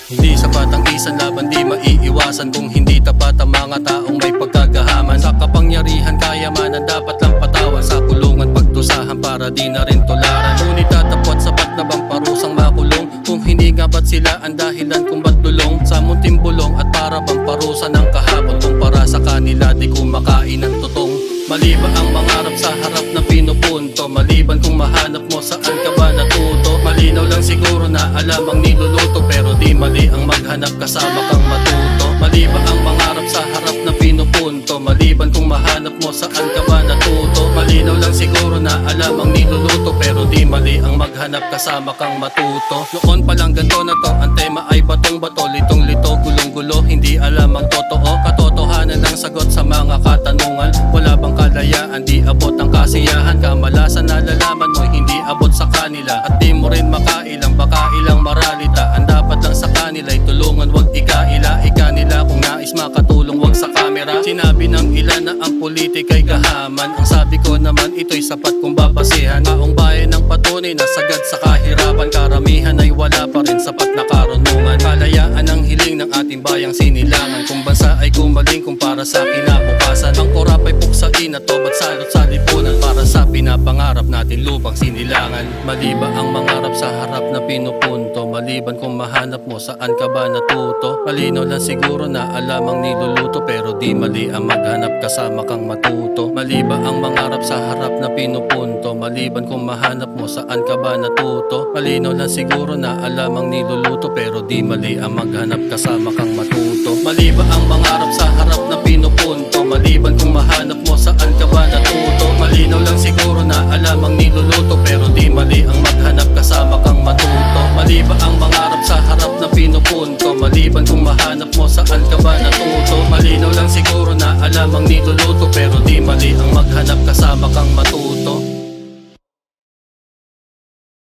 Hindi sapat ang isang laban, di maiiwasan kung hindi tapat ang mga taong may pagkagahaman. Sa kapangyarihan kayamanan dapat lang patawan, sa kulungan pagdusahan para di na rin tularan. Ngunit tatapot sapat na bang parusang makulong? Kung hindi nga ba't sila ang dahilan kung ba't lulong? Sa munting bulong at para bang parusa ng kahapon, kung para sa kanila di kumakain ng tutong. Maliban ang mangarap sa harap na pinupunto, maliban kung mahanap mo saan ka ba natuto. Malinaw lang siguro na alam ang niluluto, pero di mali ang maghanap kasama kang matuto. Maliban ang mangarap sa harap na pinupunto, maliban kung mahanap mo saan ka ba natuto. Malinaw lang siguro na alam ang niluluto, pero di mali ang maghanap kasama kang matuto. Noon pa lang ganto na to, ang tema ay batong bato, litong lito, gulong gulo, hindi alam ang totoo. Katotohanan ang sagot sa mga katanungan, wala bang kalayaan, di abot ang kasiyahan. Kamalasan na lalaman mo, hindi abot sa kanila, at di mo rin makailang, baka ilang maralita. Ang dapat lang sa kanila'y tulungan, wag ikaila. Ika nila kung nais makatulong, wag sa kamera. Sinabi ng ilan na ang politika'y kahaman, ang sabi ko naman ito'y sapat kung babasihan. Taong bayan ng patunay na sagad sa kahirapan, karamihan ay wala pa rin sapat na karunungan. Kalayaan ang hiling ng ating bayang sinilangan, kung bansa ay gumaling kumpara sa kinabukasan. Ang korap ay puksain at tobat salot sa lipunan, para sa pinapangarap natin lupang sinilangan. Maliban ang mangarap sa harap na pinupunto, maliban kung mahanap mo saan ka ba natuto. Malinaw lang siguro na alam ang niluluto, pero di mali ang maghanap kasama kang matuto. Maliban ang mangarap sa harap na pinupunto, maliban kung mahanap mo saan ka ba natuto. Malinaw lang siguro na alam ang niluluto, pero di mali ang maghanap kasama kang matuto. Maliban ang mangarap sa harap na pinupunto, maliban kung mahanap mo saan ka ba natuto. Malinaw lang siguro na alam ang niluluto, pero di mali ang maghanap kasama kang matuto. Maliban ang mangarap sa harap na pinupunto, maliban kung mahanap mo saan ka ba natuto. Malinaw lang siguro na alam ang niluluto, pero di mali ang maghanap kasama kang matuto.